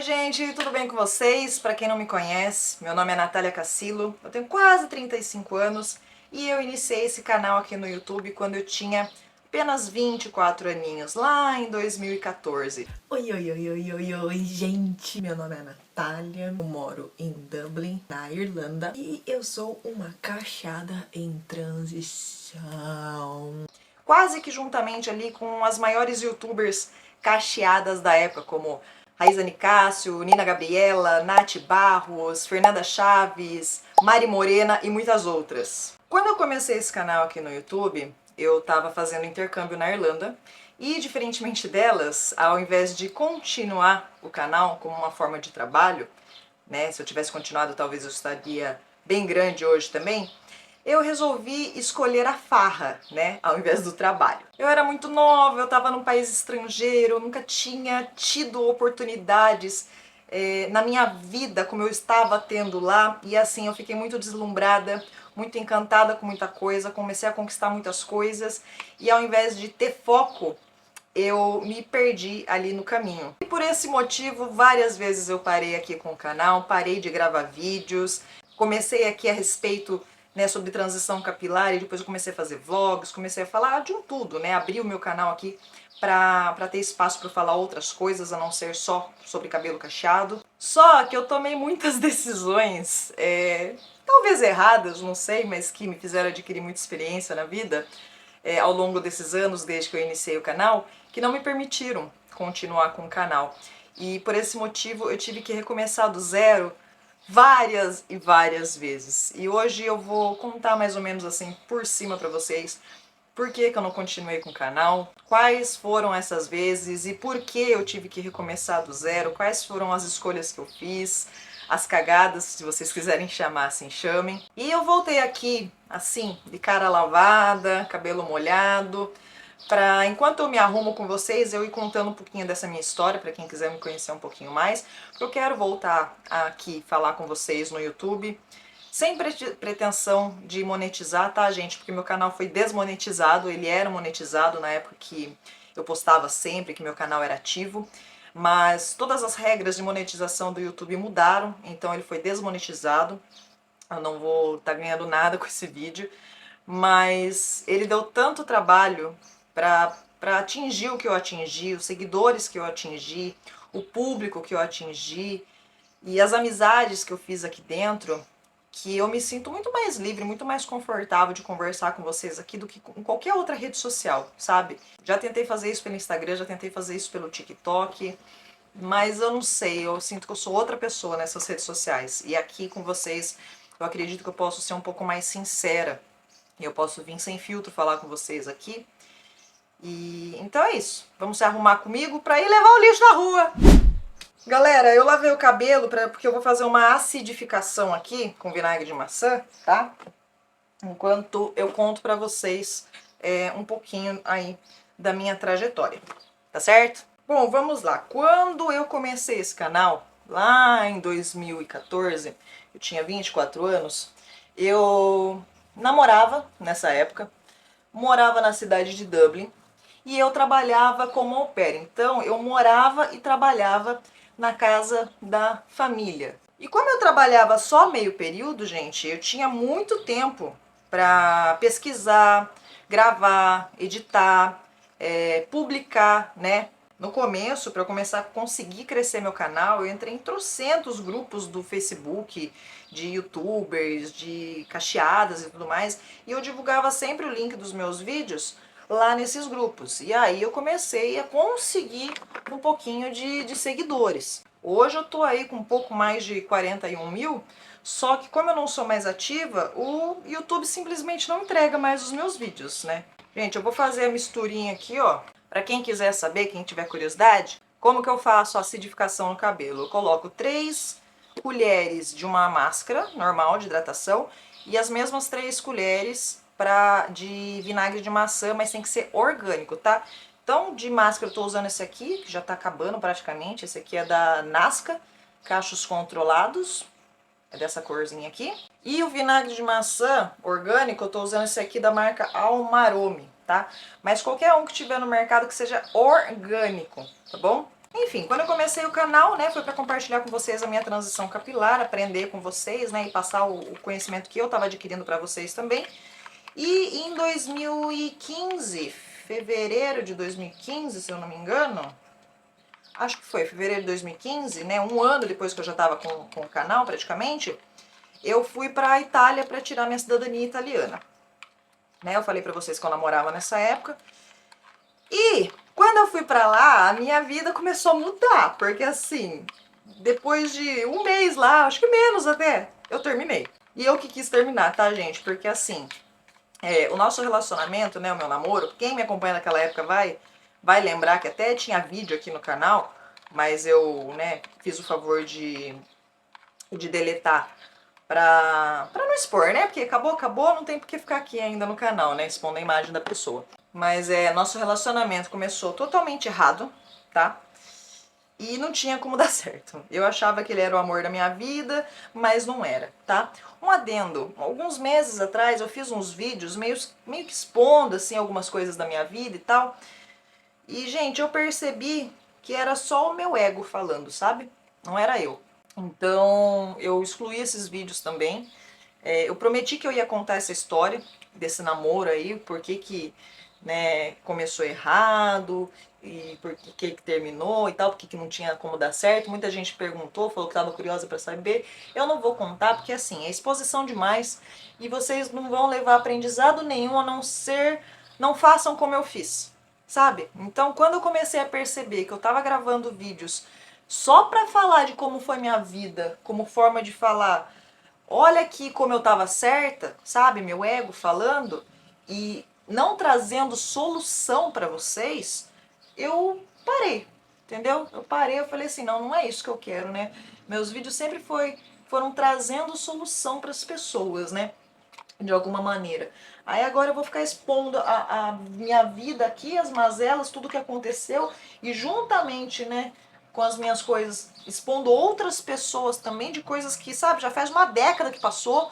gente, tudo bem com vocês? Para quem não me conhece, meu nome é Natália Cassilo, eu tenho quase 35 anos e eu iniciei esse canal aqui no YouTube quando eu tinha apenas 24 aninhos, lá em 2014. Oi, gente! Meu nome é Natália, eu moro em Dublin, na Irlanda, e eu sou uma cachada em transição. Quase que juntamente ali com as maiores youtubers cacheadas da época, como Raíza Nicásio, Nina Gabriela, Nath Barros, Fernanda Chaves, Mari Morena e muitas outras. Quando eu comecei esse canal aqui no YouTube, eu estava fazendo intercâmbio na Irlanda e, diferentemente delas, ao invés de continuar o canal como uma forma de trabalho, né, se eu tivesse continuado talvez eu estaria bem grande hoje também, eu resolvi escolher a farra, né, ao invés do trabalho. Eu era muito nova, eu estava num país estrangeiro, eu nunca tinha tido oportunidades na minha vida como eu estava tendo lá, e assim eu fiquei muito deslumbrada, muito encantada com muita coisa, comecei a conquistar muitas coisas, e ao invés de ter foco, eu me perdi ali no caminho. E por esse motivo, várias vezes eu parei aqui com o canal, parei de gravar vídeos, comecei aqui a respeito, né, sobre transição capilar, e depois eu comecei a fazer vlogs, comecei a falar de um tudo, né, abri o meu canal aqui para ter espaço para falar outras coisas, a não ser só sobre cabelo cacheado. Só que eu tomei muitas decisões, talvez erradas, não sei, mas que me fizeram adquirir muita experiência na vida, ao longo desses anos, desde que eu iniciei o canal, que não me permitiram continuar com o canal. E por esse motivo eu tive que recomeçar do zero várias e várias vezes. E hoje eu vou contar mais ou menos assim por cima pra vocês por que eu não continuei com o canal, quais foram essas vezes e por que eu tive que recomeçar do zero, quais foram as escolhas que eu fiz, as cagadas, se vocês quiserem chamar assim, chamem. E eu voltei aqui, assim, de cara lavada, cabelo molhado, para enquanto eu me arrumo com vocês, eu ir contando um pouquinho dessa minha história, para quem quiser me conhecer um pouquinho mais, porque eu quero voltar aqui falar com vocês no YouTube, sem pretensão de monetizar, tá, gente? Porque meu canal foi desmonetizado, ele era monetizado na época que eu postava sempre, que meu canal era ativo, mas todas as regras de monetização do YouTube mudaram, então ele foi desmonetizado. Eu não vou estar ganhando nada com esse vídeo, mas ele deu tanto trabalho para atingir o que eu atingi, os seguidores que eu atingi, o público que eu atingi e as amizades que eu fiz aqui dentro, que eu me sinto muito mais livre, muito mais confortável de conversar com vocês aqui do que em qualquer outra rede social, sabe? Já tentei fazer isso pelo Instagram, já tentei fazer isso pelo TikTok, mas eu não sei, eu sinto que eu sou outra pessoa nessas redes sociais. E aqui com vocês, eu acredito que eu posso ser um pouco mais sincera. E eu posso vir sem filtro falar com vocês aqui. E então é isso. Vamos se arrumar comigo pra ir levar o lixo na rua. Galera, eu lavei o cabelo porque eu vou fazer uma acidificação aqui com vinagre de maçã, tá? Enquanto eu conto pra vocês um pouquinho aí da minha trajetória, tá certo? Bom, vamos lá. Quando eu comecei esse canal, lá em 2014, eu tinha 24 anos, eu namorava nessa época, morava na cidade de Dublin e eu trabalhava como au pair. Então eu morava e trabalhava na casa da família. E como eu trabalhava só meio período, gente, eu tinha muito tempo para pesquisar, gravar, editar, publicar, né? No começo, para eu começar a conseguir crescer meu canal, eu entrei em trocentos grupos do Facebook, de youtubers, de cacheadas e tudo mais, e eu divulgava sempre o link dos meus vídeos lá nesses grupos. E aí eu comecei a conseguir um pouquinho de seguidores. Hoje eu tô aí com um pouco mais de 41 mil, só que como eu não sou mais ativa, o YouTube simplesmente não entrega mais os meus vídeos, né? Gente, eu vou fazer a misturinha aqui, ó. Pra quem quiser saber, quem tiver curiosidade, como que eu faço a acidificação no cabelo? Eu coloco 3 colheres de uma máscara normal de hidratação e as mesmas 3 colheres de vinagre de maçã, mas tem que ser orgânico, tá? Então, de máscara eu tô usando esse aqui, que já tá acabando praticamente. Esse aqui é da Nasca, Cachos Controlados. É dessa corzinha aqui. E o vinagre de maçã orgânico, eu tô usando esse aqui da marca Almarome, tá? Mas qualquer um que tiver no mercado que seja orgânico, tá bom? Enfim, quando eu comecei o canal, né, foi para compartilhar com vocês a minha transição capilar, aprender com vocês, né, e passar o conhecimento que eu estava adquirindo para vocês também. E em 2015, fevereiro de 2015, se eu não me engano, acho que foi fevereiro de 2015, né, um ano depois que eu já estava com o canal praticamente, eu fui para a Itália para tirar minha cidadania italiana. Né, eu falei para vocês que eu namorava nessa época. E quando eu fui pra lá, a minha vida começou a mudar, porque assim, depois de um mês lá, acho que menos até, eu terminei. E eu que quis terminar, tá, gente? Porque assim, o nosso relacionamento, né, o meu namoro, quem me acompanha naquela época vai lembrar que até tinha vídeo aqui no canal, mas eu, né, fiz o favor de deletar pra não expor, né? Porque acabou, não tem por que ficar aqui ainda no canal, né, expondo a imagem da pessoa. Mas nosso relacionamento começou totalmente errado, tá? E não tinha como dar certo. Eu achava que ele era o amor da minha vida, mas não era, tá? Um adendo, alguns meses atrás eu fiz uns vídeos meio que expondo, assim, algumas coisas da minha vida e tal. E, gente, eu percebi que era só o meu ego falando, sabe? Não era eu. Então, eu excluí esses vídeos também. Eu prometi que eu ia contar essa história desse namoro aí, por que né, começou errado e por que terminou e tal, por que não tinha como dar certo. Muita gente perguntou, falou que estava curiosa para saber. Eu não vou contar porque assim, é exposição demais e vocês não vão levar aprendizado nenhum a não ser, não façam como eu fiz, sabe? Então, quando eu comecei a perceber que eu estava gravando vídeos só para falar de como foi minha vida, como forma de falar, olha aqui como eu estava certa, sabe? Meu ego falando e não trazendo solução para vocês, eu parei, entendeu? Eu parei, eu falei assim, não é isso que eu quero, né? Meus vídeos sempre foram trazendo solução para as pessoas, né? De alguma maneira. Aí agora eu vou ficar expondo a minha vida aqui, as mazelas, tudo que aconteceu e juntamente, né, com as minhas coisas, expondo outras pessoas também de coisas que, sabe, já faz uma década que passou,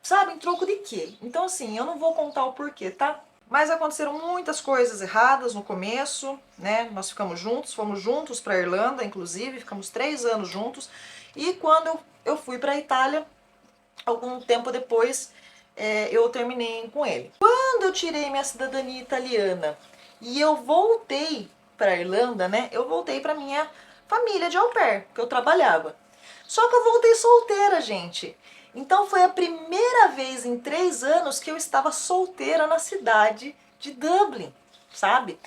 sabe, em troco de quê? Então assim, eu não vou contar o porquê, tá? Mas aconteceram muitas coisas erradas no começo, né? Nós ficamos juntos, fomos juntos para Irlanda, inclusive, ficamos 3 anos juntos. E quando eu fui para Itália, algum tempo depois, eu terminei com ele. Quando eu tirei minha cidadania italiana e eu voltei para Irlanda, né? Eu voltei para minha família de au pair, que eu trabalhava. Só que eu voltei solteira, gente. Então foi a primeira vez em 3 anos que eu estava solteira na cidade de Dublin, sabe?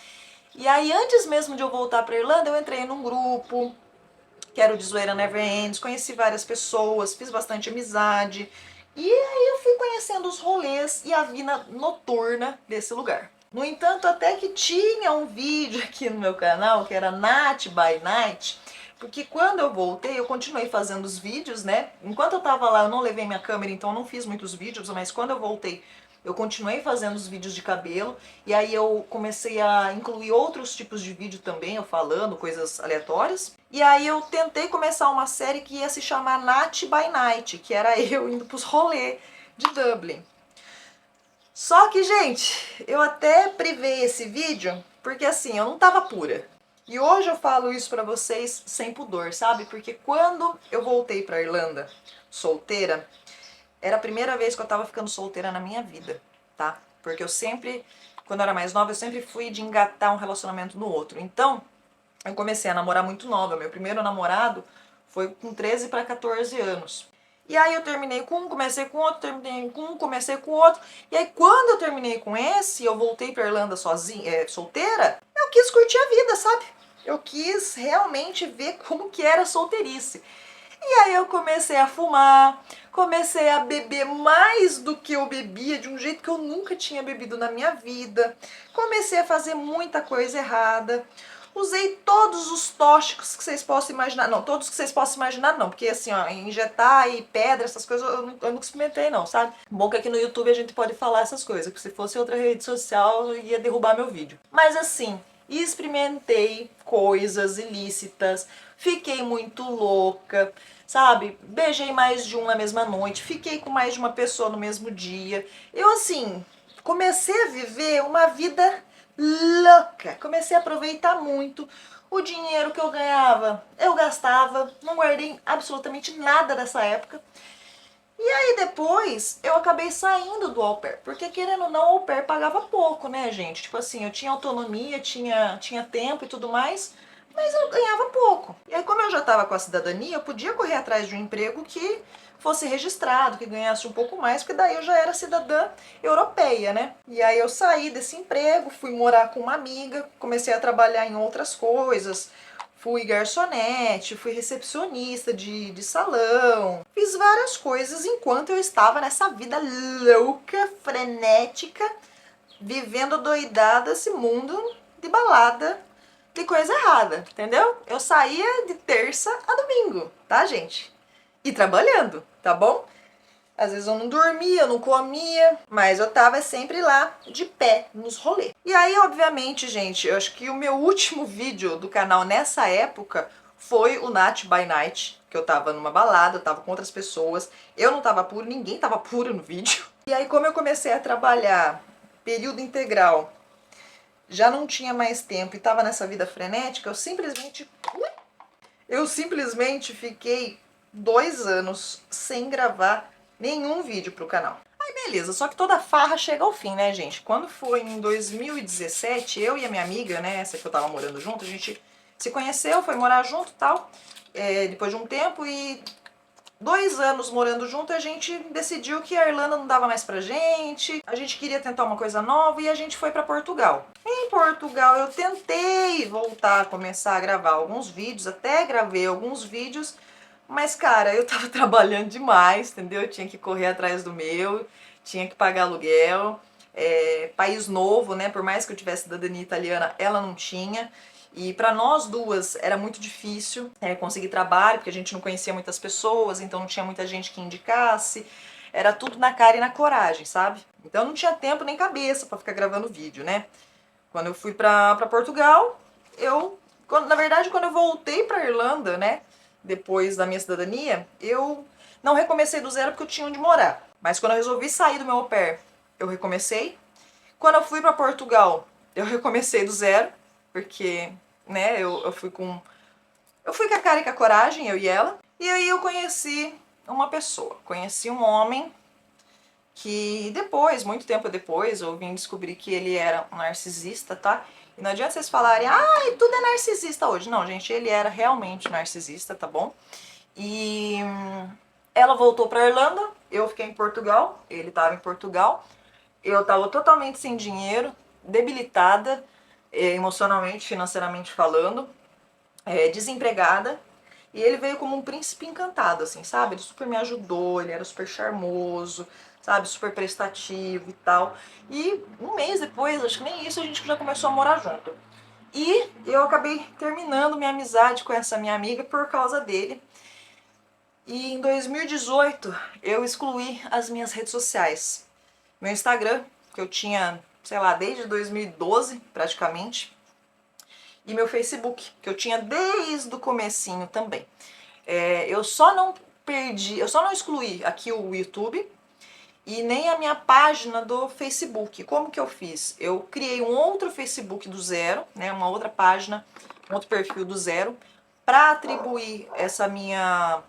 E aí, antes mesmo de eu voltar para Irlanda, eu entrei num grupo, que era o de Zoeira Never Ends, conheci várias pessoas, fiz bastante amizade. E aí eu fui conhecendo os rolês e a vida noturna desse lugar. No entanto, até que tinha um vídeo aqui no meu canal, que era Nat by Night, porque quando eu voltei, eu continuei fazendo os vídeos, né? Enquanto eu tava lá, eu não levei minha câmera, então eu não fiz muitos vídeos, mas quando eu voltei, eu continuei fazendo os vídeos de cabelo, e aí eu comecei a incluir outros tipos de vídeo também, eu falando coisas aleatórias. E aí eu tentei começar uma série que ia se chamar Nat by Night, que era eu indo pros rolês de Dublin. Só que, gente, eu até privei esse vídeo, porque assim, eu não tava pura. E hoje eu falo isso pra vocês sem pudor, sabe? Porque quando eu voltei pra Irlanda solteira, era a primeira vez que eu tava ficando solteira na minha vida, tá? Porque eu sempre, quando eu era mais nova, eu sempre fui de engatar um relacionamento no outro. Então, eu comecei a namorar muito nova. Meu primeiro namorado foi com 13 para 14 anos. E aí eu terminei com um, comecei com outro, terminei com um, comecei com outro. E aí quando eu terminei com esse, eu voltei pra Irlanda sozinha, solteira, eu quis curtir a vida, sabe? Eu quis realmente ver como que era a solteirice. E aí eu comecei a fumar, comecei a beber mais do que eu bebia, de um jeito que eu nunca tinha bebido na minha vida. Comecei a fazer muita coisa errada. Usei todos os tóxicos que vocês possam imaginar. Não, todos que vocês possam imaginar não, porque assim, ó, injetar e pedra, essas coisas eu nunca experimentei não, sabe? Bom que aqui no YouTube a gente pode falar essas coisas, que se fosse outra rede social ia derrubar meu vídeo. Mas assim, experimentei coisas ilícitas, fiquei muito louca, sabe? Beijei mais de um na mesma noite, fiquei com mais de uma pessoa no mesmo dia. Eu assim, comecei a viver uma vida louca. Comecei a aproveitar muito O dinheiro que eu ganhava, eu gastava, não guardei absolutamente nada dessa época. E aí depois eu acabei saindo do au pair, porque querendo ou não, o au pair pagava pouco, né, gente? Tipo assim, eu tinha autonomia, tinha tempo e tudo mais, mas eu ganhava pouco. E aí como eu já estava com a cidadania, eu podia correr atrás de um emprego que fosse registrado, que ganhasse um pouco mais, porque daí eu já era cidadã europeia, né? E aí eu saí desse emprego, fui morar com uma amiga, comecei a trabalhar em outras coisas, fui garçonete, fui recepcionista de salão, fiz várias coisas enquanto eu estava nessa vida louca, frenética, vivendo doidada esse mundo de balada, de coisa errada, entendeu? Eu saía de terça a domingo, tá, gente? E trabalhando, tá bom? Às vezes eu não dormia, eu não comia, mas eu tava sempre lá, de pé, nos rolês. E aí, obviamente, gente, eu acho que o meu último vídeo do canal nessa época foi o Nat by Night, que eu tava numa balada, eu tava com outras pessoas, eu não tava puro, ninguém tava puro no vídeo. E aí, como eu comecei a trabalhar período integral, já não tinha mais tempo e tava nessa vida frenética, eu simplesmente fiquei 2 anos sem gravar nenhum vídeo pro canal. Aí beleza, só que toda farra chega ao fim, né, gente? Quando foi em 2017, eu e a minha amiga, né, essa que eu tava morando junto, a gente se conheceu, foi morar junto e tal, depois de um tempo, e 2 anos morando junto, a gente decidiu que a Irlanda não dava mais pra gente, a gente queria tentar uma coisa nova e a gente foi pra Portugal. Em Portugal eu tentei voltar a começar a gravar alguns vídeos, até gravei alguns vídeos, mas cara, eu tava trabalhando demais, entendeu? Eu tinha que correr atrás do meu, tinha que pagar aluguel, país novo, né? Por mais que eu tivesse cidadania italiana, ela não tinha. E para nós duas era muito difícil conseguir trabalho, porque a gente não conhecia muitas pessoas, então não tinha muita gente que indicasse. Era tudo na cara e na coragem, sabe? Então não tinha tempo nem cabeça para ficar gravando vídeo, né? Quando eu fui pra Portugal, na verdade, quando eu voltei pra Irlanda, né, depois da minha cidadania, eu não recomecei do zero porque eu tinha onde morar. Mas quando eu resolvi sair do meu au pair, eu recomecei. Quando eu fui pra Portugal, eu recomecei do zero, porque, né, eu fui com a cara e com a coragem, eu e ela. E aí eu conheci uma pessoa, conheci um homem que depois, muito tempo depois, eu vim descobrir que ele era um narcisista, tá? E não adianta vocês falarem, ai, tudo é narcisista hoje. Não, gente, ele era realmente narcisista, tá bom? E ela voltou pra Irlanda, eu fiquei em Portugal, ele tava em Portugal. Eu tava totalmente sem dinheiro, debilitada, emocionalmente, financeiramente falando, desempregada. E ele veio como um príncipe encantado, assim, sabe? Ele super me ajudou, ele era super charmoso, sabe? Super prestativo e tal. E um mês depois, acho que nem isso, a gente já começou a morar junto. E eu acabei terminando minha amizade com essa minha amiga por causa dele. E em 2018 eu excluí as minhas redes sociais. Meu Instagram, que eu tinha, sei lá, desde 2012 praticamente, e meu Facebook, que eu tinha desde o comecinho também. Eu só não excluí aqui o YouTube e nem a minha página do Facebook. Como que eu fiz? Eu criei um outro Facebook do zero, né, uma outra página, um outro perfil do zero, para atribuir essa minha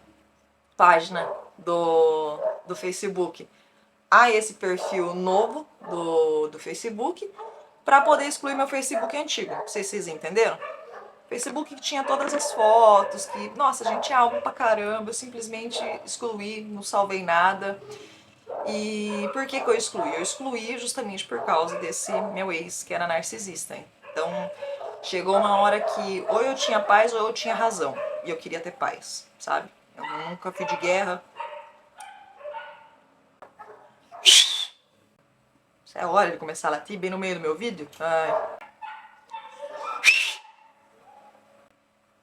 página do Facebook a esse perfil novo do Facebook, para poder excluir meu Facebook antigo. Não sei se vocês entenderam. Facebook que tinha todas as fotos, que, nossa, gente, tinha álbum pra caramba, eu simplesmente excluí, não salvei nada. E por que eu excluí? Eu excluí justamente por causa desse meu ex, que era narcisista. Então, chegou uma hora que ou eu tinha paz ou eu tinha razão. E eu queria ter paz, sabe? Eu nunca fui de guerra. Isso é hora de começar a latir bem no meio do meu vídeo? Ai.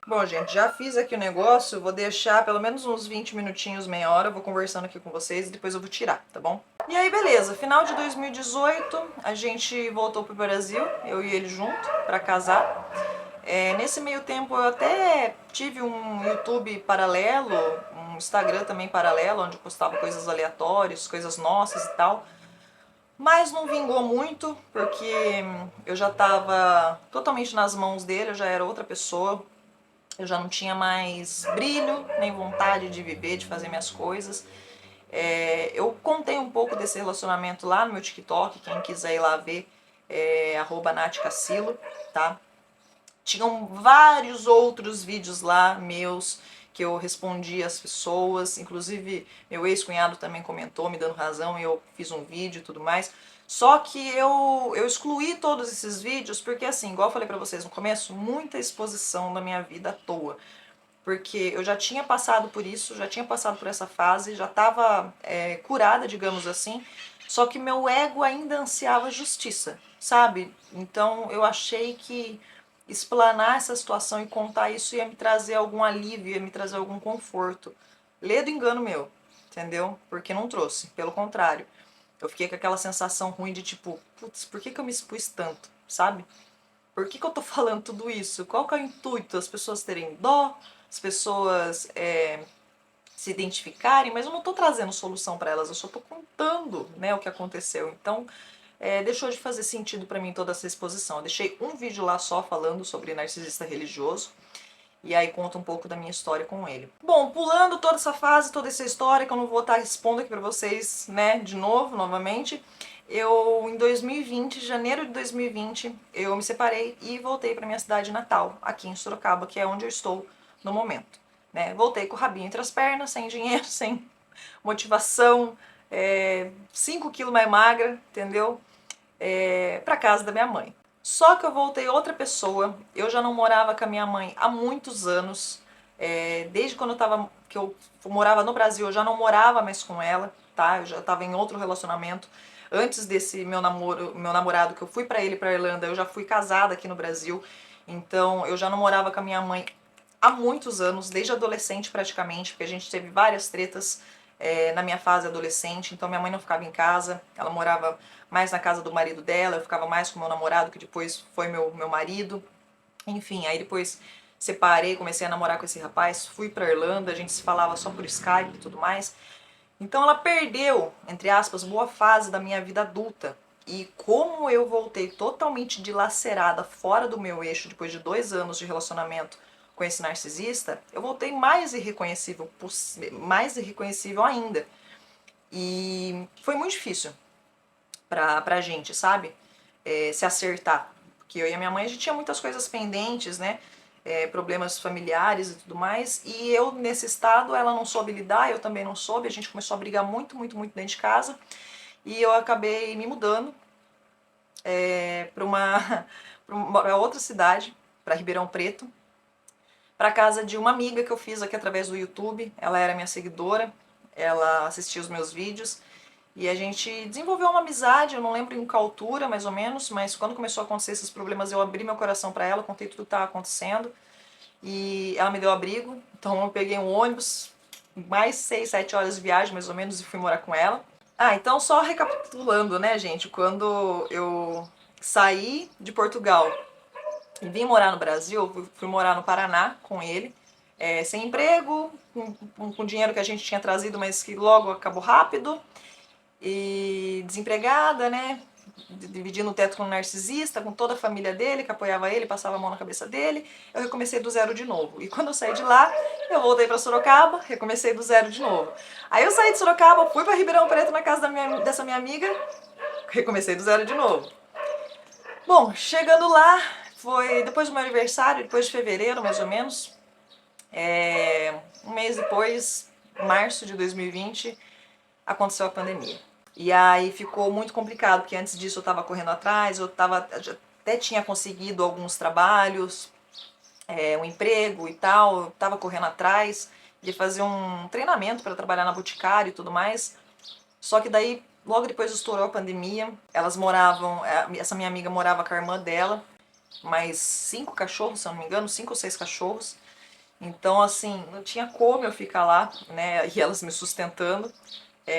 Bom, gente, já fiz aqui o negócio, vou deixar pelo menos uns 20 minutinhos, meia hora, vou conversando aqui com vocês e depois eu vou tirar, tá bom? E aí, beleza, final de 2018, a gente voltou pro Brasil, eu e ele junto, pra casar. Nesse meio tempo eu até tive um YouTube paralelo, um Instagram também paralelo, onde eu postava coisas aleatórias, coisas nossas e tal. Mas não vingou muito, porque eu já estava totalmente nas mãos dele, eu já era outra pessoa, eu já não tinha mais brilho, nem vontade de viver, de fazer minhas coisas. Eu contei um pouco desse relacionamento lá no meu TikTok, quem quiser ir lá ver, @NathCassilo, tá? Tinham vários outros vídeos lá meus que eu respondi às pessoas, inclusive meu ex-cunhado também comentou, me dando razão, e eu fiz um vídeo e tudo mais. Só que eu excluí todos esses vídeos porque, assim, igual eu falei pra vocês no começo, muita exposição da minha vida à toa. Porque eu já tinha passado por isso, já tinha passado por essa fase, já estava curada, digamos assim, só que meu ego ainda ansiava justiça, sabe? Então eu achei que explanar essa situação e contar isso ia me trazer algum alívio, ia me trazer algum conforto. Lê do engano meu, entendeu? Porque não trouxe, pelo contrário. Eu fiquei com aquela sensação ruim de tipo, putz, por que eu me expus tanto, sabe? Por que eu tô falando tudo isso? Qual que é o intuito? As pessoas terem dó, as pessoas se identificarem, mas eu não tô trazendo solução para elas, eu só tô contando, né, o que aconteceu. Então, deixou de fazer sentido para mim toda essa exposição. Eu deixei um vídeo lá só falando sobre narcisista religioso, e aí conta um pouco da minha história com ele. Bom, pulando toda essa fase, toda essa história, que eu não vou estar expondo aqui pra vocês, né, de novo, novamente, eu, em 2020, janeiro de 2020, eu me separei e voltei pra minha cidade natal, aqui em Sorocaba, que é onde eu estou no momento, né. Voltei com o rabinho entre as pernas, sem dinheiro, sem motivação, 5 quilos mais magra, entendeu? Pra casa da minha mãe. Só que eu voltei outra pessoa, eu já não morava com a minha mãe há muitos anos, desde quando que eu morava no Brasil, eu já não morava mais com ela, tá? Eu já estava em outro relacionamento. Antes desse meu namorado, que eu fui pra ele pra Irlanda, eu já fui casada aqui no Brasil, então eu já não morava com a minha mãe há muitos anos, desde adolescente praticamente, porque a gente teve várias tretas na minha fase adolescente, então minha mãe não ficava em casa, ela morava mais na casa do marido dela, eu ficava mais com meu namorado, que depois foi meu marido. Enfim, aí depois separei, comecei a namorar com esse rapaz, fui pra Irlanda, a gente se falava só por Skype e tudo mais. Então ela perdeu, entre aspas, boa fase da minha vida adulta. E como eu voltei totalmente dilacerada, fora do meu eixo, depois de 2 anos de relacionamento com esse narcisista, eu voltei mais irreconhecível ainda. E foi muito difícil pra gente, sabe? Se acertar. Porque eu e a minha mãe, a gente tinha muitas coisas pendentes, né? Problemas familiares e tudo mais. E eu, nesse estado, ela não soube lidar, eu também não soube. A gente começou a brigar muito, muito, muito dentro de casa. E eu acabei me mudando pra pra outra cidade, pra Ribeirão Preto, pra casa de uma amiga que eu fiz aqui através do YouTube. Ela era minha seguidora, ela assistia os meus vídeos. E a gente desenvolveu uma amizade, eu não lembro em qual altura, mais ou menos, mas quando começou a acontecer esses problemas, eu abri meu coração pra ela, contei tudo que estava acontecendo. E ela me deu abrigo, então eu peguei um ônibus, mais 6, 7 horas de viagem, mais ou menos, e fui morar com ela. Ah, então só recapitulando, né, gente, quando eu saí de Portugal e vim morar no Brasil, fui morar no Paraná com ele, sem emprego, com dinheiro que a gente tinha trazido, mas que logo acabou rápido, e desempregada, né? Dividindo o teto com um narcisista, com toda a família dele, que apoiava ele, passava a mão na cabeça dele. Eu recomecei do zero de novo. E quando eu saí de lá, eu voltei pra Sorocaba, recomecei do zero de novo. Aí eu saí de Sorocaba, fui pra Ribeirão Preto na casa dessa minha amiga, recomecei do zero de novo. Bom, chegando lá, foi depois do meu aniversário, depois de fevereiro, mais ou menos, um mês depois, março de 2020, aconteceu a pandemia. E aí ficou muito complicado, porque antes disso eu estava correndo atrás, já até tinha conseguido alguns trabalhos, um emprego e tal, eu estava correndo atrás de fazer um treinamento para trabalhar na Boticário e tudo mais. Só que daí, logo depois estourou a pandemia, elas moravam, essa minha amiga morava com a irmã dela, mais 5 cachorros, se eu não me engano, 5 ou 6 cachorros. Então, assim, não tinha como eu ficar lá, né, e elas me sustentando.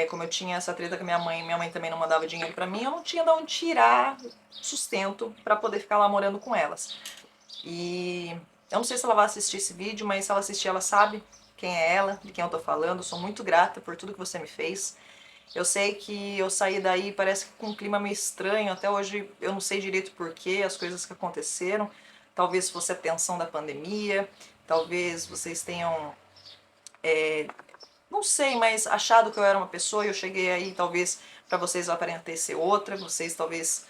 Como eu tinha essa treta com minha mãe também não mandava dinheiro pra mim, eu não tinha de onde tirar sustento pra poder ficar lá morando com elas. E eu não sei se ela vai assistir esse vídeo, mas se ela assistir, ela sabe quem é ela, de quem eu tô falando. Eu sou muito grata por tudo que você me fez. Eu sei que eu saí daí, parece que com um clima meio estranho, até hoje eu não sei direito porquê, as coisas que aconteceram. Talvez fosse a tensão da pandemia, talvez vocês tenham, não sei, mas achado que eu era uma pessoa e eu cheguei aí, talvez para vocês eu aparentei ser outra, vocês talvez,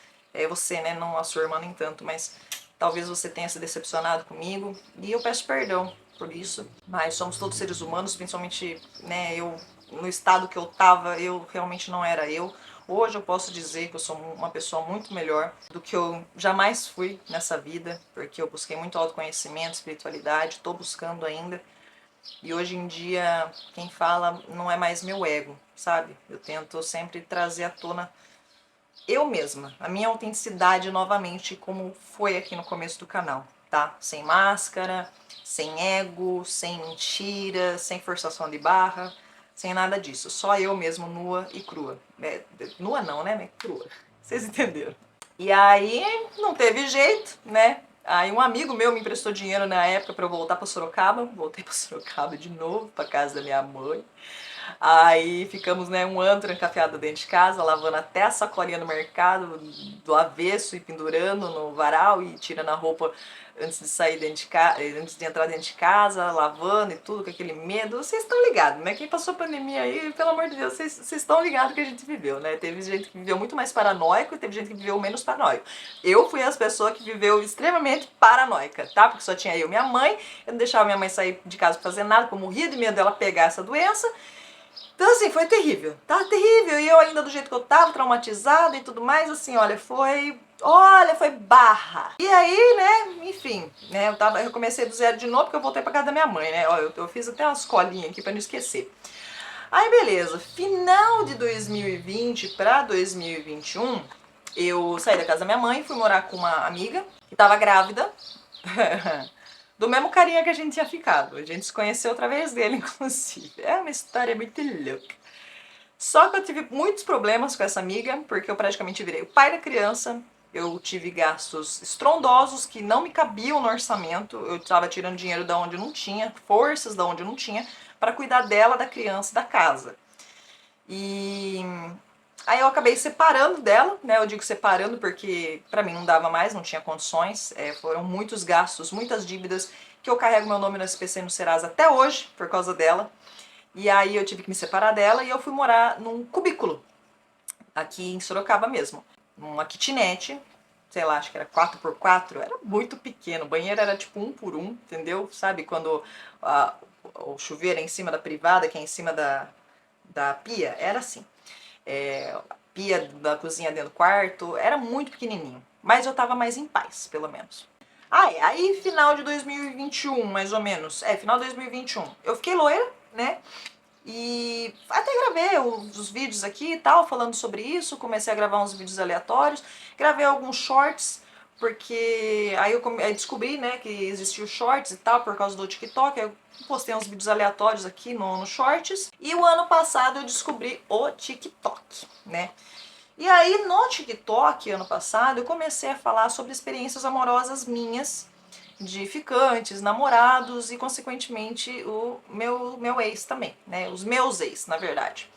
você, né, não a sua irmã nem tanto, mas talvez você tenha se decepcionado comigo e eu peço perdão por isso, mas somos todos seres humanos, principalmente, né, eu, no estado que eu tava, eu realmente não era eu. Hoje eu posso dizer que eu sou uma pessoa muito melhor do que eu jamais fui nessa vida, porque eu busquei muito autoconhecimento, espiritualidade, estou buscando ainda. E hoje em dia, quem fala não é mais meu ego, sabe? Eu tento sempre trazer à tona eu mesma, a minha autenticidade novamente, como foi aqui no começo do canal, tá? Sem máscara, sem ego, sem mentira, sem forçação de barra, sem nada disso. Só eu mesmo, nua e crua. Nua não, né? Crua. Vocês entenderam? E aí não teve jeito, né? Aí um amigo meu me emprestou dinheiro na época para eu voltar para Sorocaba. Voltei para Sorocaba de novo, para casa da minha mãe. Aí ficamos, né, um ano trancafiado dentro de casa, lavando até a sacolinha no mercado, do avesso e pendurando no varal e tirando a roupa antes de sair dentro de casa, antes de entrar dentro de casa, lavando e tudo com aquele medo. Vocês estão ligados, né? Quem passou a pandemia aí, pelo amor de Deus, vocês estão ligados que a gente viveu, né? Teve gente que viveu muito mais paranoico e teve gente que viveu menos paranoico. Eu fui as pessoas que viveu extremamente paranoica, tá? Porque só tinha eu e minha mãe, eu não deixava minha mãe sair de casa pra fazer nada, porque eu morria de medo dela pegar essa doença. Então, assim, foi terrível, tá? Terrível. E eu ainda do jeito que eu tava, traumatizada e tudo mais, assim, olha, foi barra. E aí, né, enfim, né, eu comecei do zero de novo porque eu voltei pra casa da minha mãe, né? Ó, eu fiz até umas colinhas aqui pra não esquecer. Aí, beleza. Final de 2020 pra 2021, eu saí da casa da minha mãe e fui morar com uma amiga que tava grávida. Do mesmo carinha que a gente tinha ficado. A gente se conheceu através dele, inclusive. É uma história muito louca. Só que eu tive muitos problemas com essa amiga, porque eu praticamente virei o pai da criança. Eu tive gastos estrondosos que não me cabiam no orçamento. Eu estava tirando dinheiro da onde não tinha, forças da onde não tinha, para cuidar dela, da criança e da casa. E aí eu acabei separando dela, né? Eu digo separando porque pra mim não dava mais, não tinha condições. Foram muitos gastos, muitas dívidas que eu carrego meu nome no SPC e no Serasa até hoje por causa dela. E aí eu tive que me separar dela e eu fui morar num cubículo aqui em Sorocaba mesmo, numa kitnet, sei lá, acho que era 4x4, era muito pequeno, o banheiro era tipo 1x1, entendeu? Sabe quando o chuveiro é em cima da privada, que é em cima da pia? Era assim. Pia da cozinha dentro do quarto, era muito pequenininho, mas eu tava mais em paz, pelo menos. Aí final de 2021, mais ou menos, final de 2021, eu fiquei loira, né? E até gravei os vídeos aqui e tal, falando sobre isso, comecei a gravar uns vídeos aleatórios, gravei alguns shorts, porque aí eu descobri, né, que existia o shorts e tal, por causa do TikTok, eu postei uns vídeos aleatórios aqui no shorts, e o ano passado eu descobri o TikTok, né. E aí no TikTok, ano passado, eu comecei a falar sobre experiências amorosas minhas, de ficantes, namorados e, consequentemente, o meu ex também, né? Os meus ex, na verdade.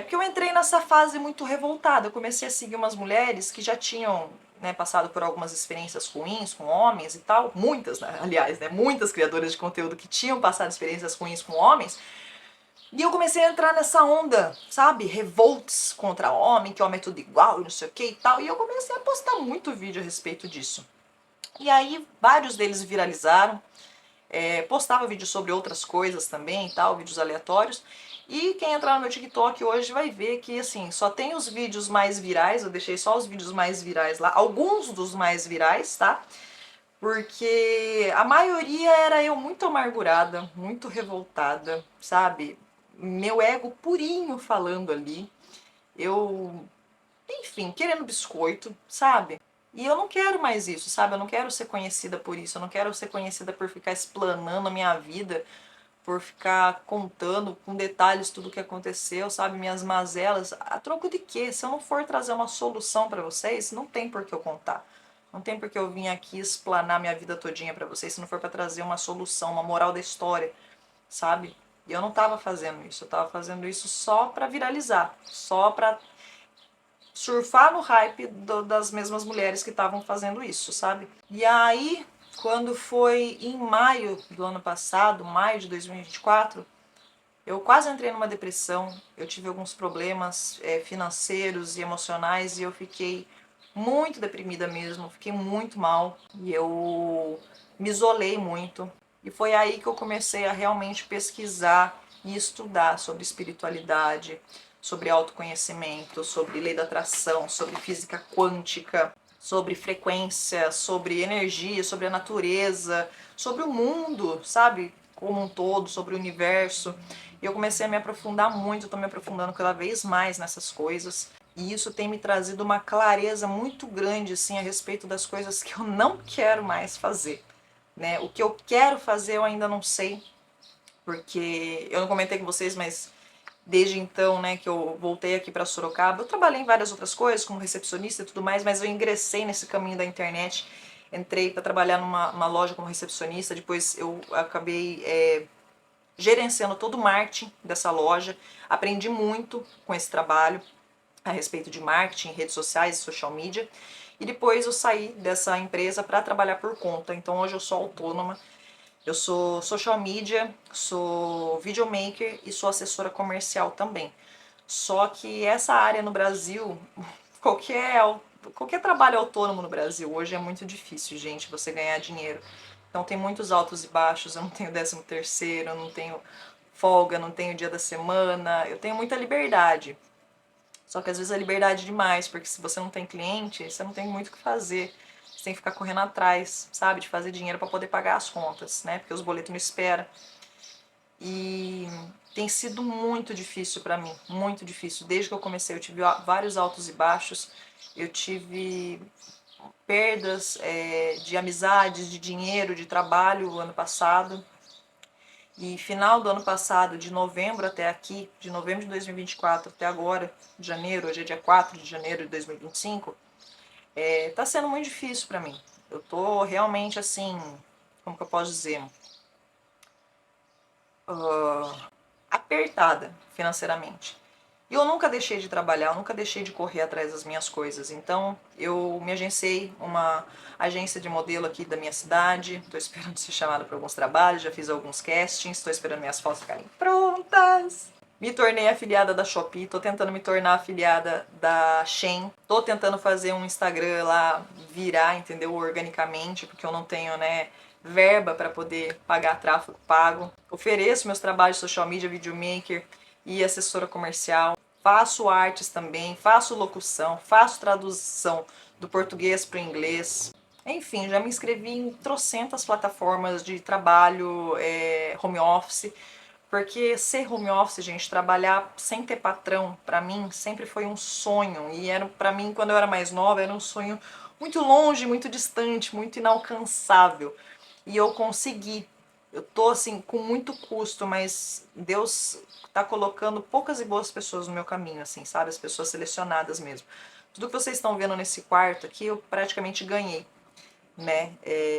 Porque eu entrei nessa fase muito revoltada. Eu comecei a seguir umas mulheres que já tinham, né, passado por algumas experiências ruins com homens e tal. Muitas, né? Aliás, né? Muitas criadoras de conteúdo que tinham passado experiências ruins com homens. E eu comecei a entrar nessa onda, sabe? Revolts contra homem, que homem é tudo igual e não sei o que e tal. E eu comecei a postar muito vídeo a respeito disso. E aí vários deles viralizaram, postava vídeo sobre outras coisas também e tal, vídeos aleatórios. E quem entrar no meu TikTok hoje vai ver que assim, só tem os vídeos mais virais, eu deixei só os vídeos mais virais lá, alguns dos mais virais, tá? Porque a maioria era eu muito amargurada, muito revoltada, sabe? Meu ego purinho falando ali. Eu, enfim, querendo biscoito, sabe? E eu não quero mais isso, sabe? Eu não quero ser conhecida por isso, eu não quero ser conhecida por ficar explanando a minha vida, por ficar contando com detalhes tudo o que aconteceu, sabe? Minhas mazelas. A troco de quê? Se eu não for trazer uma solução pra vocês, não tem por que eu contar. Não tem por que eu vir aqui explanar minha vida todinha pra vocês, se não for pra trazer uma solução, uma moral da história, sabe? E eu não estava fazendo isso, eu estava fazendo isso só para viralizar, só para surfar no hype das mesmas mulheres que estavam fazendo isso, sabe? E aí, quando foi em maio do ano passado, maio de 2024, eu quase entrei numa depressão, eu tive alguns problemas financeiros e emocionais e eu fiquei muito deprimida mesmo, fiquei muito mal e eu me isolei muito. E foi aí que eu comecei a realmente pesquisar e estudar sobre espiritualidade, sobre autoconhecimento, sobre lei da atração, sobre física quântica, sobre frequência, sobre energia, sobre a natureza, sobre o mundo, sabe? Como um todo, sobre o universo. E eu comecei a me aprofundar muito, estou me aprofundando cada vez mais nessas coisas. E isso tem me trazido uma clareza muito grande assim, a respeito das coisas que eu não quero mais fazer. Né? O que eu quero fazer eu ainda não sei, porque eu não comentei com vocês, mas desde então, né, que eu voltei aqui para Sorocaba, eu trabalhei em várias outras coisas, como recepcionista e tudo mais, mas eu ingressei nesse caminho da internet, entrei para trabalhar numa loja como recepcionista, depois eu acabei gerenciando todo o marketing dessa loja, aprendi muito com esse trabalho a respeito de marketing, redes sociais e social media, e depois eu saí dessa empresa para trabalhar por conta, então hoje eu sou autônoma. Eu sou social media, sou videomaker e sou assessora comercial também. Só que essa área no Brasil, qualquer, qualquer trabalho autônomo no Brasil hoje é muito difícil, gente, você ganhar dinheiro. Então tem muitos altos e baixos, eu não tenho 13º, eu não tenho folga, não tenho dia da semana, eu tenho muita liberdade. Só que às vezes é liberdade demais, porque se você não tem cliente, você não tem muito o que fazer. Você tem que ficar correndo atrás, sabe, de fazer dinheiro para poder pagar as contas, né? Porque os boletos não esperam. E tem sido muito difícil para mim, muito difícil. Desde que eu comecei, eu tive vários altos e baixos. Eu tive perdas de amizades, de dinheiro, de trabalho o ano passado. E final do ano passado, de novembro até aqui, de novembro de 2024 até agora, de janeiro, hoje é dia 4 de janeiro de 2025, tá sendo muito difícil para mim. Eu tô realmente assim, como que eu posso dizer? Apertada financeiramente. E eu nunca deixei de trabalhar, eu nunca deixei de correr atrás das minhas coisas. Então eu me agenciei uma agência de modelo aqui da minha cidade. Estou esperando ser chamada para alguns trabalhos, já fiz alguns castings, estou esperando minhas fotos ficarem prontas. Me tornei afiliada da Shopee, estou tentando me tornar afiliada da Shein. Estou tentando fazer um Instagram lá virar, entendeu? Organicamente, porque eu não tenho, né, verba para poder pagar tráfego pago. Ofereço meus trabalhos de social media, videomaker e assessora comercial. Faço artes também, faço locução, faço tradução do português para o inglês. Enfim, já me inscrevi em trocentas plataformas de trabalho, home office, porque ser home office, gente, trabalhar sem ter patrão, pra mim sempre foi um sonho. E era para mim, quando eu era mais nova, era um sonho muito longe, muito distante, muito inalcançável. E eu consegui. Eu tô assim com muito custo, mas Deus tá colocando poucas e boas pessoas no meu caminho, assim, sabe? As pessoas selecionadas mesmo. Tudo que vocês estão vendo nesse quarto aqui, eu praticamente ganhei, né?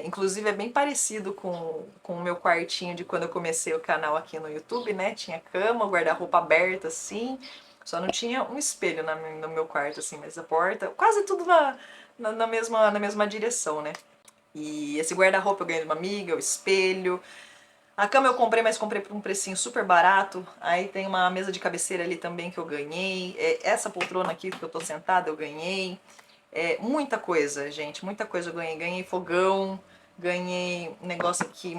Inclusive é bem parecido com o meu quartinho de quando eu comecei o canal aqui no YouTube, né? Tinha cama, guarda-roupa aberta assim, só não tinha um espelho no meu quarto, assim, mas a porta, quase tudo na mesma direção, né? E esse guarda-roupa eu ganhei de uma amiga, o espelho. A cama eu comprei, mas comprei por um precinho super barato. Aí tem uma mesa de cabeceira ali também que eu ganhei. Essa poltrona aqui que eu tô sentada eu ganhei. Muita coisa, gente, muita coisa eu ganhei. Ganhei fogão, ganhei um negócio aqui,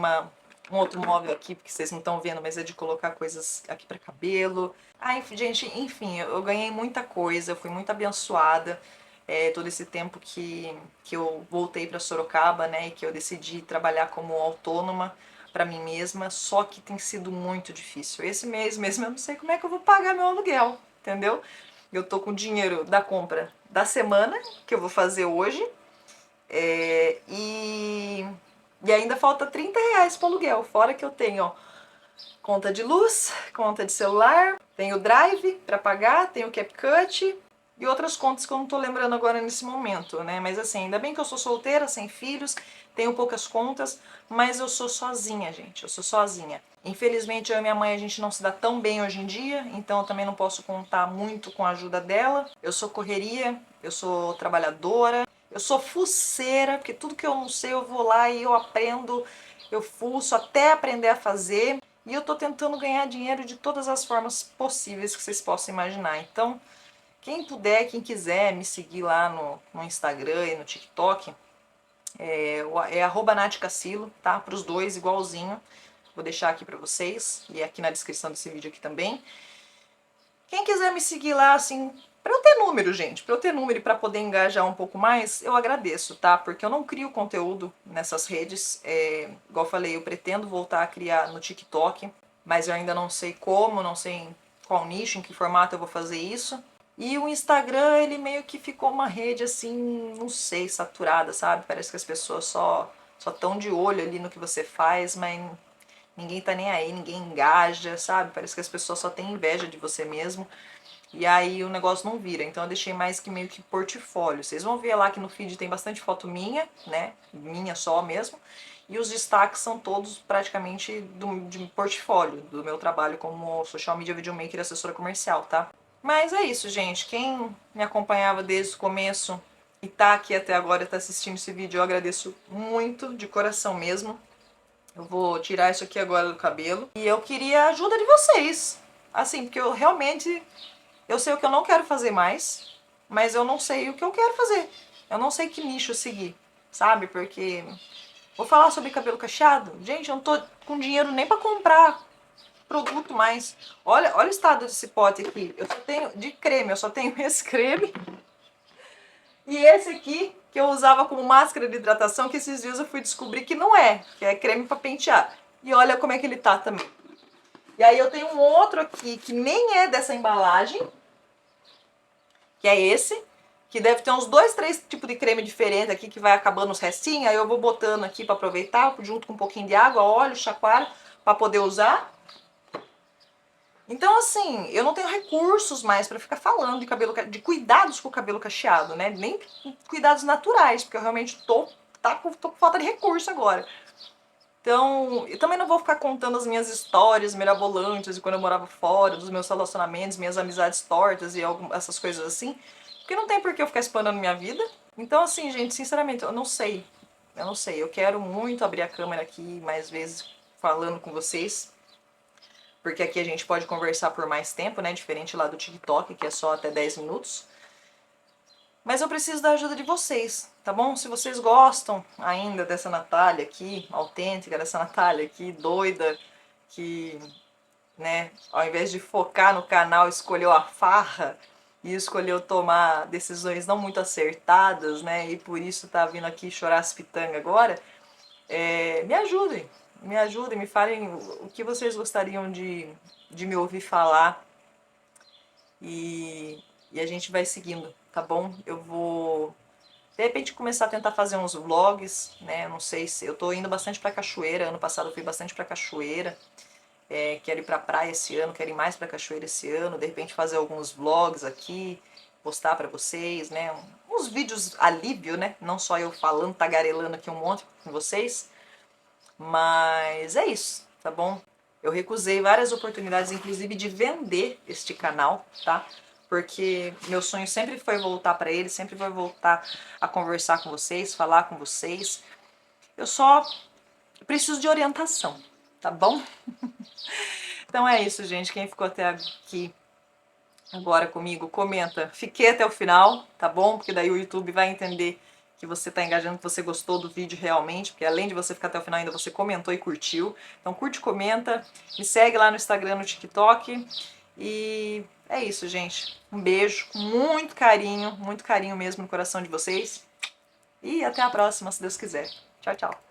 um outro móvel aqui, porque vocês não estão vendo, mas é de colocar coisas aqui para cabelo. Ai, gente, enfim, eu ganhei muita coisa, eu fui muito abençoada. Todo esse tempo que eu voltei para Sorocaba, né, e que eu decidi trabalhar como autônoma para mim mesma, só que tem sido muito difícil. Esse mês mesmo eu não sei como é que eu vou pagar meu aluguel, entendeu? Eu tô com o dinheiro da compra da semana, que eu vou fazer hoje, e ainda falta R$ 30 para aluguel, fora que eu tenho, ó, conta de luz, conta de celular, tenho Drive para pagar, tenho CapCut e outras contas que eu não tô lembrando agora nesse momento, né? Mas assim, ainda bem que eu sou solteira, sem filhos, tenho poucas contas, mas eu sou sozinha, gente, eu sou sozinha. Infelizmente, eu e minha mãe, a gente não se dá tão bem hoje em dia, então eu também não posso contar muito com a ajuda dela. Eu sou correria, eu sou trabalhadora, eu sou fuceira, porque tudo que eu não sei eu vou lá e eu aprendo, eu fuço até aprender a fazer. E eu tô tentando ganhar dinheiro de todas as formas possíveis que vocês possam imaginar. Então, quem puder, quem quiser me seguir lá no Instagram e no TikTok, é @NathCassilo, tá? Para os dois, igualzinho. Vou deixar aqui pra vocês e aqui na descrição desse vídeo aqui também. Quem quiser me seguir lá, assim, pra eu ter número, gente, pra eu ter número e pra poder engajar um pouco mais, eu agradeço, tá? Porque eu não crio conteúdo nessas redes. Igual eu falei, eu pretendo voltar a criar no TikTok, mas eu ainda não sei como, não sei em qual nicho, em que formato eu vou fazer isso. E o Instagram, ele meio que ficou uma rede assim, não sei, saturada, sabe? Parece que as pessoas só estão de olho ali no que você faz, mas ninguém tá nem aí, ninguém engaja, sabe? Parece que as pessoas só têm inveja de você mesmo. E aí o negócio não vira. Então eu deixei mais que meio que portfólio. Vocês vão ver lá que no feed tem bastante foto minha, né? Minha só mesmo. E os destaques são todos praticamente de portfólio, do meu trabalho como social media videomaker e assessora comercial, tá? Mas é isso, gente. Quem me acompanhava desde o começo e tá aqui até agora, tá assistindo esse vídeo, eu agradeço muito, de coração mesmo. Eu vou tirar isso aqui agora do cabelo. E eu queria a ajuda de vocês. Assim, porque eu realmente... Eu sei o que eu não quero fazer mais, mas eu não sei o que eu quero fazer. Eu não sei que nicho seguir, sabe? Porque... Vou falar sobre cabelo cacheado? Gente, eu não tô com dinheiro nem pra comprar produto mais. Olha o estado desse pote aqui. Eu só tenho... De creme, eu só tenho esse creme. E esse aqui, que eu usava como máscara de hidratação, que esses dias eu fui descobrir que não é, que é creme pra pentear. E olha como é que ele tá também. E aí eu tenho um outro aqui, que nem é dessa embalagem, que é esse, que deve ter uns 2, 3 tipos de creme diferentes aqui, que vai acabando os restinhos, aí eu vou botando aqui pra aproveitar, junto com um pouquinho de água, óleo, chacoalho, pra poder usar. Então, assim, eu não tenho recursos mais pra ficar falando de cabelo, de cuidados com o cabelo cacheado, né? Nem cuidados naturais, porque eu realmente tô com falta de recurso agora. Então, eu também não vou ficar contando as minhas histórias mirabolantes de quando eu morava fora, dos meus relacionamentos, minhas amizades tortas e essas coisas assim, porque não tem por que eu ficar expandindo minha vida. Então, assim, gente, sinceramente, eu não sei. Eu não sei. Eu quero muito abrir a câmera aqui mais vezes falando com vocês, porque aqui a gente pode conversar por mais tempo, né? Diferente lá do TikTok, que é só até 10 minutos. Mas eu preciso da ajuda de vocês, tá bom? Se vocês gostam ainda dessa Natália aqui, autêntica, dessa Natália aqui, doida, que, né, ao invés de focar no canal, escolheu a farra e escolheu tomar decisões não muito acertadas, né? E por isso tá vindo aqui chorar as pitangas agora. Me ajudem, me falem o que vocês gostariam de me ouvir falar e a gente vai seguindo, tá bom? Eu vou, de repente, começar a tentar fazer uns vlogs, né? Eu não sei se... Eu tô indo bastante pra cachoeira, ano passado eu fui bastante pra cachoeira. Quero ir pra praia esse ano, quero ir mais pra cachoeira esse ano, de repente fazer alguns vlogs aqui, postar pra vocês, né? Uns vídeos alívio, né? Não só eu falando, tagarelando aqui um monte com vocês. Mas é isso, tá bom? Eu recusei várias oportunidades, inclusive de vender este canal, tá? Porque meu sonho sempre foi voltar para ele, sempre foi voltar a conversar com vocês, falar com vocês. Eu só preciso de orientação, tá bom? Então é isso, gente. Quem ficou até aqui agora comigo, comenta. Fiquei até o final, tá bom? Porque daí o YouTube vai entender que você está engajando, que você gostou do vídeo realmente, porque além de você ficar até o final, ainda você comentou e curtiu. Então curte, comenta, me segue lá no Instagram, no TikTok. E é isso, gente. Um beijo, muito carinho mesmo no coração de vocês. E até a próxima, se Deus quiser. Tchau, tchau.